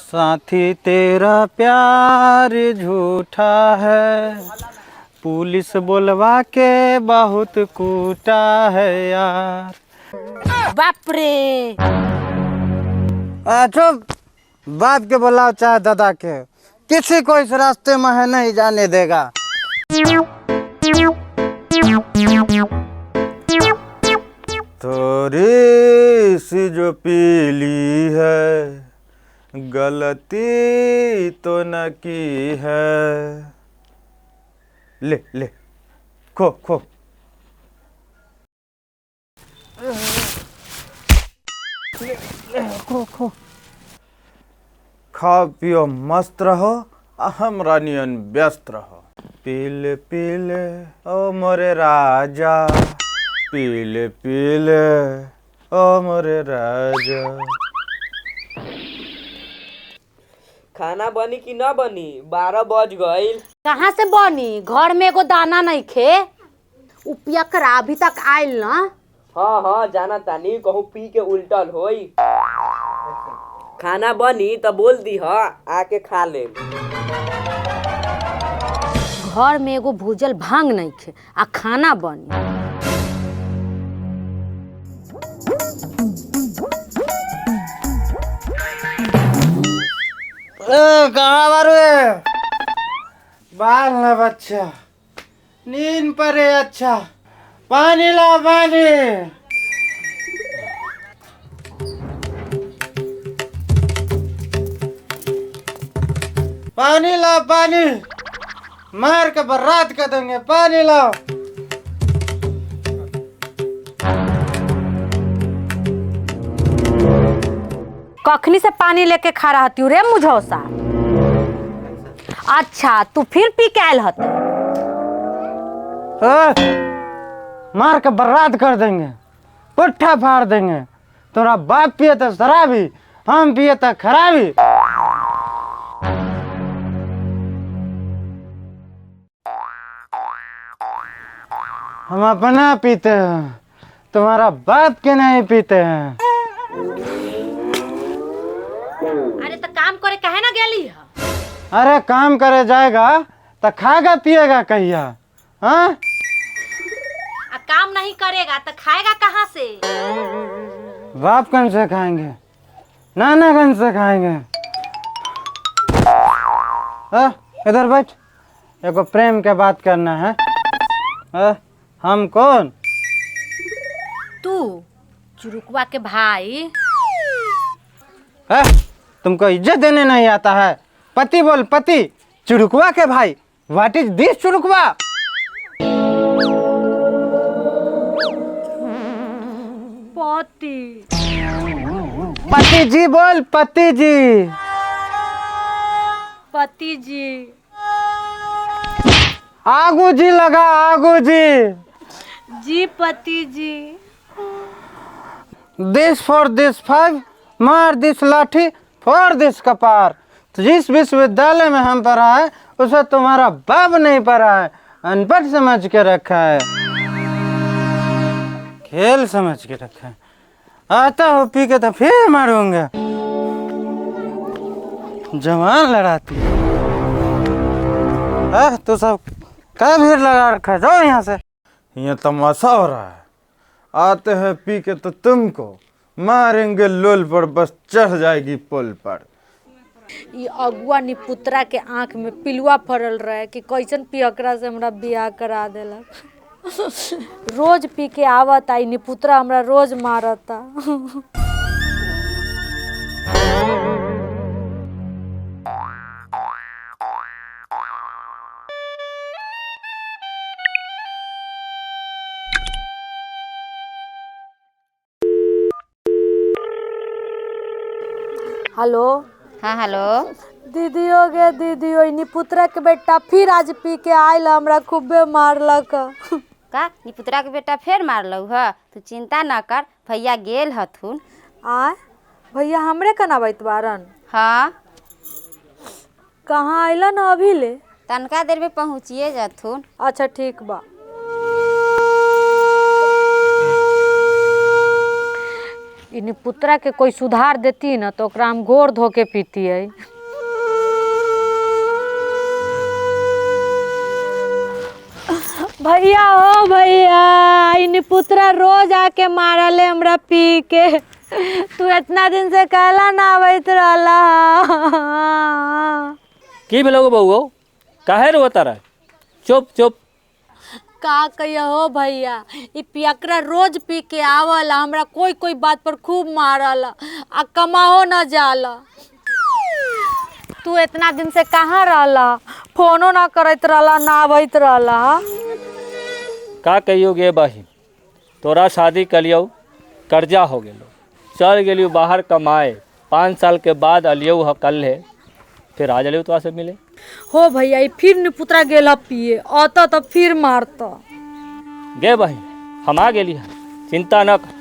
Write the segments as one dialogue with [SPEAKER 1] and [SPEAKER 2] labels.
[SPEAKER 1] साथी तेरा प्यार झूठा है, पुलिस बुलवा के बहुत कूटा है यार।
[SPEAKER 2] बाप रे।
[SPEAKER 1] चुप, बाप के बुलाओ चाहे दादा के, किसी को इस रास्ते में है नहीं जाने देगा। थोड़ी सी जो पीली है, गलती तो न की है। ले ले, खो खो। ले, ले, खो खो। खाओ पियो मस्त रहो, हमरा नियन व्यस्त रहो। पीले पीले ओ मोरे राजा, पीले पीले ओ मोरे राजा।
[SPEAKER 3] खाना बनी कि न बनी? 12 बज गईल।
[SPEAKER 2] कहाँ से बनी? घर में एगो दाना नहीं खे। उपिया कर अभी तक आयल ना।
[SPEAKER 3] हाँ जाना तानी, कहूँ पी के उल्टल होई। खाना बनी तो बोल दी आके खा ले।
[SPEAKER 2] घर में एगो भूजल भांग नहीं खे आ खाना बनी।
[SPEAKER 1] कहाँ बारू? बाल न बच्चा, नींद परे अच्छा, पानी ला पानी। पानी ला पानी, मार के बर्बाद कर देंगे, पानी लाओ।
[SPEAKER 2] कखनी से पानी लेके खा रहती हूँ रे मुझौसा। अच्छा तू फिर पी के आयल हत?
[SPEAKER 1] मार के बर्बाद कर देंगे, पुट्ठा फाड़ देंगे। तुम्हारा बाप पिए तो शराबी, हम पिए तो खराबी। हम अपना पीते हैं, तुम्हारा बाप के नहीं पीते हैं।
[SPEAKER 2] अरे तो काम करे कहे ना गेली है?
[SPEAKER 1] अरे काम करे जाएगा तो खाएगा पिएगा कहिया? हाँ,
[SPEAKER 2] काम नहीं करेगा तो खाएगा कहाँ से?
[SPEAKER 1] बाप कौन से खाएंगे, नाना कौन से खाएंगे? इधर बैठ, एगो प्रेम के बात करना है। हम कौन?
[SPEAKER 2] तू चुरुकवा के भाई।
[SPEAKER 1] तुमको इज्जत देने नहीं आता है? पति बोल पति, चुरुकवा के भाई। व्हाट इज दिस चुरुकवा?
[SPEAKER 2] पति।
[SPEAKER 1] पति जी बोल, पति जी।
[SPEAKER 2] पति जी।
[SPEAKER 1] आगू जी लगा, आगू जी।
[SPEAKER 2] जी पति जी।
[SPEAKER 1] दिस फॉर दिस 5, मार दिस लाठी फॉर दिस कपार। तो जिस विश्वविद्यालय में हम पढ़ा है उसे तुम्हारा बाप नहीं पढ़ा है, अनपढ़ समझ के रखा है, खेल समझ के रखा है। आता हो पी के तो फिर मारूंगा। जवान लड़ाती है। तो सब क्या भीड़ लगा रखा है? जाओ यहाँ से, यहाँ तमाशा हो रहा है। आते हैं पी के तो तुमको मारेंगे लोल पर, बस चढ़ जाएगी पुल पर।
[SPEAKER 2] ये अगुआ निपुत्रा के आंख में पिलुआ फरल रहे कि कैसन पियकरा से हमरा बियाह करा देलक। रोज पी के आवत आई निपुत्रा हमरा रोज मारता। हेलो।
[SPEAKER 4] हाँ हेलो।
[SPEAKER 2] दीदी हो गए, दीदी हो। निपुत्रा के बेटा फिर आज पी के आयल, हमरा खूबे मारलक।
[SPEAKER 4] का निपुत्रा के बेटा फिर मारलू है? तू चिंता न कर, भैया गेल हथुन।
[SPEAKER 2] आ भैया हमरे कना बैत बारन?
[SPEAKER 4] हाँ।
[SPEAKER 2] कहाँ आइलन अभी ले?
[SPEAKER 4] तनका देर में पहुँचिए जाथुन।
[SPEAKER 2] अच्छा ठीक बा। इ निपुत्रा के कोई सुधार देती न तो ओकरा हम घोर धो के पीतियै। भैया हो भैया, इ निपुत्रा रोज आके मारले हमरा पी के। तू इतना दिन से कहला ना आवत रहला।
[SPEAKER 5] की भेलो बउओ, काहे रोता रहे? चुप चुप।
[SPEAKER 2] का कहिया हो भैया, इ पियकरा रोज पी के आवला, हमरा कोई कोई बात पर खूब मारला आ कमाओ न जाला। तू इतना दिन से कहाँ रहला? फोनो ना करत रहला, ना आवत रहला।
[SPEAKER 5] का कहियो गे बहिन, तोरा शादी कलियो, कर्जा हो गेलो, चल गेलियो बाहर कमाए, 5 साल के बाद अलियो ह कल है, फिर आ जलियो तो से मिले।
[SPEAKER 2] हो भैया, इ फिर निपुत्रा गेला पिए, आता तो फिर मारता।
[SPEAKER 5] गे बहिन, हम आ गेली है, चिंता न कर,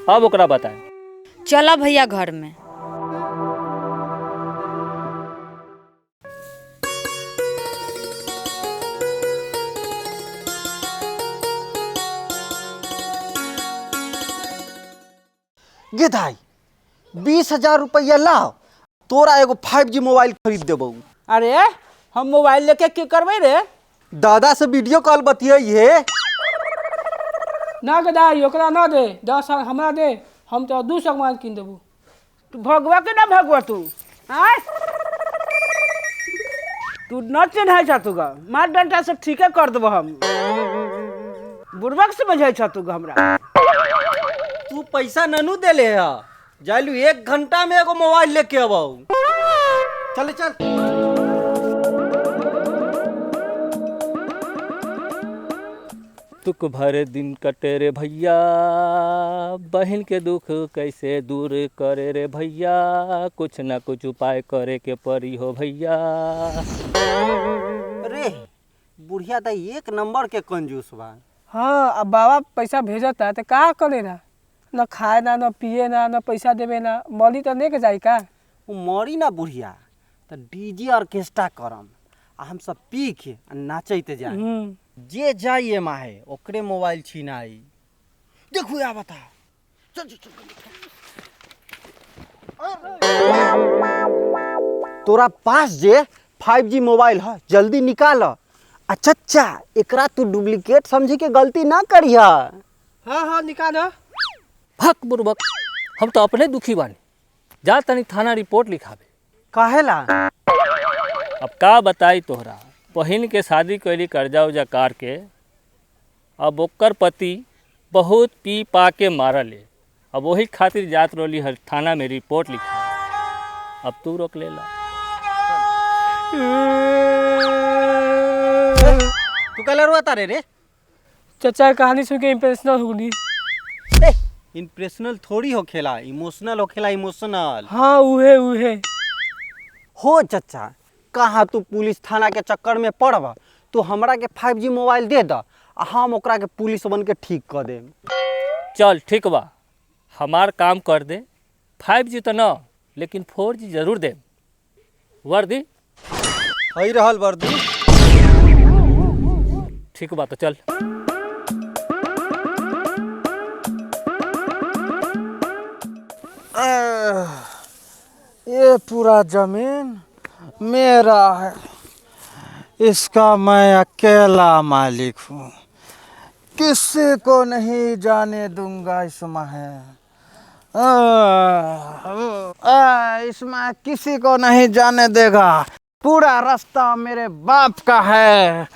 [SPEAKER 5] अब ओकरा बताए।
[SPEAKER 4] चला भैया घर में।
[SPEAKER 6] गे धाई 20,000 रुपया लाओ, तोरा एगो 5G मोबाइल खरीद देबो।
[SPEAKER 7] अरे हम मोबाइल लेके की करबे रे?
[SPEAKER 6] दादा से वीडियो कॉल बतियाई है।
[SPEAKER 7] ना गदाई ओकरा ना दे, 10 हमरा दे, हम तो 200 मोबाइल किन देबू। तू भगवा के ना भगवा तू? आय तू न चिन्हाई छ तू ग, मार डंटा से ठीके कर देबो हम। बुढ़बक से बजाई छ तू ग हमरा।
[SPEAKER 6] तू पैसा ननू देले है, जालू 1 घंटा में एगो मोबाइल लेके अबो। चल चल।
[SPEAKER 5] दुख भरे दिन कटे रे भैया, बहन के दुख कैसे दूर करे रे भैया, कुछ न कुछ उपाय करे के पड़ी हो भैया।
[SPEAKER 6] अरे बुढ़िया दा 1 नंबर के कंजूस बा।
[SPEAKER 7] हाँ, अब बाबा पैसा भेजता है तो का करे ना? न खाए ना, न पिए ना, न पैसा देवे ना, मौली तो लेके जाई का?
[SPEAKER 6] वो मरी ना बुढ़िया तो डीजे ऑर्केस्ट्रा करम, आ हम सब पी के नाचते जाए। जे जाइए माहे ओकरे मोबाइल छीनाई। देखो या बता, चल चल चल। तोरा पास जे 5G मोबाइल है, जल्दी निकाल। अच्छा अच्छा, एकरा तू डुप्लीकेट समझी के गलती ना करिया।
[SPEAKER 7] हाँ हाँ निकाल।
[SPEAKER 5] भक बुरबक, हम तो अपने दुखी बानी, जा तनी थाना रिपोर्ट लिखावे।
[SPEAKER 6] काहेला?
[SPEAKER 5] अब का बताई तोहरा, बहिन के शादी कैली कर्जा उर्जा कार के, अब ओकर पति बहुत पी पा के मारल है, अब वही खातिर जात रोली हर थाना में रिपोर्ट लिखा। अब तू रोक लेला।
[SPEAKER 6] तू कल रोता रे?
[SPEAKER 7] चचा कहानी सुन के इम्प्रेशनल हो गई।
[SPEAKER 6] इम्प्रेशनल थोड़ी हो खेला, इमोशनल हो खेला, इमोशनल।
[SPEAKER 7] हाँ उहे उहे
[SPEAKER 6] हो चचा, कहाँ तू पुलिस थाना के चक्कर में पड़ब? तू हमरा के 5G मोबाइल दे द, हम ओकरा के पुलिस बन के ठीक कर देम।
[SPEAKER 5] चल ठीक बा, हमार काम कर दे। 5G तो न, लेकिन 4G जरूर दे। वर्दी
[SPEAKER 6] हई रहल वर्दी।
[SPEAKER 5] ठीक बा तो चल।
[SPEAKER 1] ये पूरा जमीन मेरा है, इसका मैं अकेला मालिक हूँ, किसी को नहीं जाने दूंगा इसमें। इसमें किसी को नहीं जाने देगा, पूरा रास्ता मेरे बाप का है।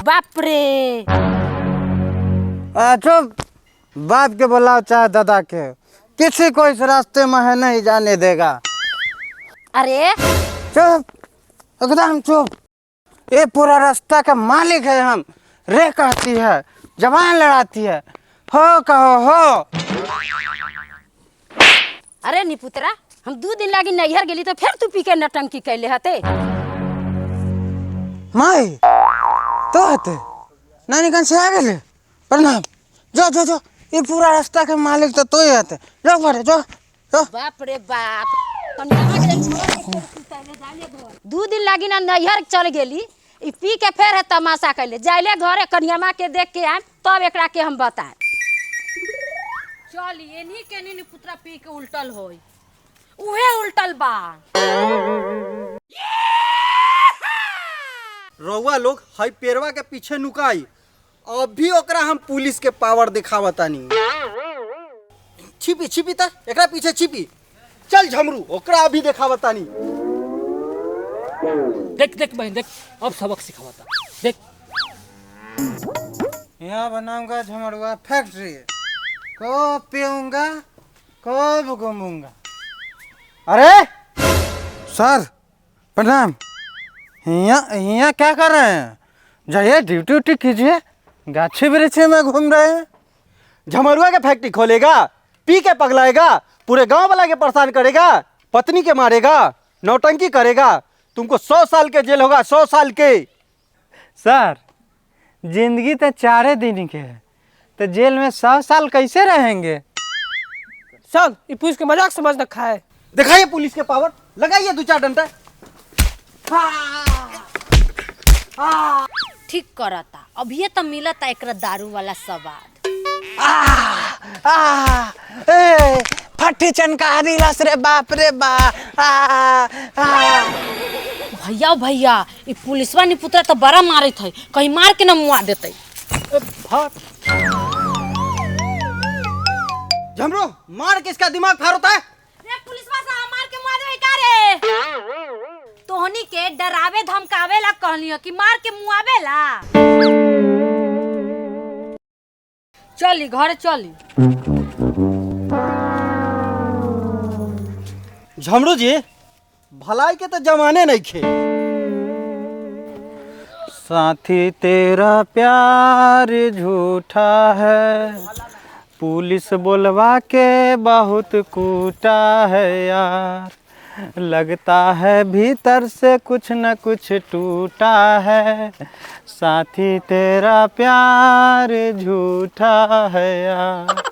[SPEAKER 4] बाप रे,
[SPEAKER 1] चुप, बाप के बुलाओ चाहे दादा के, किसी को इस रास्ते में है नहीं जाने देगा।
[SPEAKER 4] अरे
[SPEAKER 1] चुप, एकदम चुप। ये पूरा रास्ता का मालिक है हम। रे कहती है, जबान लड़ाती है, हो कहो हो।
[SPEAKER 4] अरे निपुत्रा, हम 2 दिन लागी नैहर गेली तो फिर तू पी के नटंकी कैले हते।
[SPEAKER 1] माई तो हते नानी कन से आ गए। प्रणाम। जो जो जो, ये पूरा रास्ता के मालिक तो तू ही हते। जो बड़े जो जो।
[SPEAKER 4] बाप रे बाप, 2 दिन लागी ना नैहर चल गेली, ई पी के फिर है तमाशा कैले। जाइले घरे कन्यामा के देख के आम, तब एकरा के हम बताए।
[SPEAKER 2] चल एनी के नी पुत्रा पी के उल्टल होई, उहे उल्टल बा।
[SPEAKER 6] रउआ लोग हई पेरवा के पीछे नुकाई, अभी ओकरा हम पुलिस के पावर दिखावतानी। छिपी छिपी त एकरा पीछे छिपी, चल झमरू ओकरा अभी दिखावतानी।
[SPEAKER 7] देख देख बहन देख, अब सबक सिखावता देख।
[SPEAKER 1] यहाँ बनाऊंगा झमड़ुआ फैक्ट्री, को पीऊंगा को घूमूंगा। अरे सर प्रणाम, यहाँ क्या कर रहे हैं? जाइए ड्यूटी उटी कीजिए, गाछी वृक्षी में घूम रहे हैं।
[SPEAKER 6] झमरुआ के फैक्ट्री खोलेगा, पी के पगलाएगा, पूरे गांव वाला के परेशान करेगा, पत्नी के मारेगा, नौटंकी करेगा, तुमको 100 साल के जेल होगा, 100 साल के।
[SPEAKER 1] सर जिंदगी तो 4 दिन के है, तो जेल में 100 साल कैसे रहेंगे?
[SPEAKER 7] चल ये पुलिस के मजाक समझ न खाए।
[SPEAKER 6] दिखाइए पुलिस के पावर, लगाइए 2-4 डंडा।
[SPEAKER 2] ठीक करता, अभी तो मिलता एकरा दारू वाला स्वाद।
[SPEAKER 1] फटी चनका दिलास रे बाप रे बा।
[SPEAKER 2] भैया भैया ये पुलिसवा नी पुत्रा तो बड़ा मारे थे, कहीं मार के न मुआ देते।
[SPEAKER 6] झमरू मार के इसका दिमाग फाड़ता है।
[SPEAKER 2] रे पुलिसवा साहब मार के मुआ देवे का रे? तोहनी के डरावे धमकावे ला कहलियो कि मार के मुआवे ला। चली घर चली।
[SPEAKER 6] झमरू जी भलाई के तो जमाने नहीं खे।
[SPEAKER 1] साथी तेरा प्यार झूठा है, पुलिस बोलवा के बहुत कूटा है यार, लगता है भीतर से कुछ न कुछ टूटा है, साथी तेरा प्यार झूठा है यार।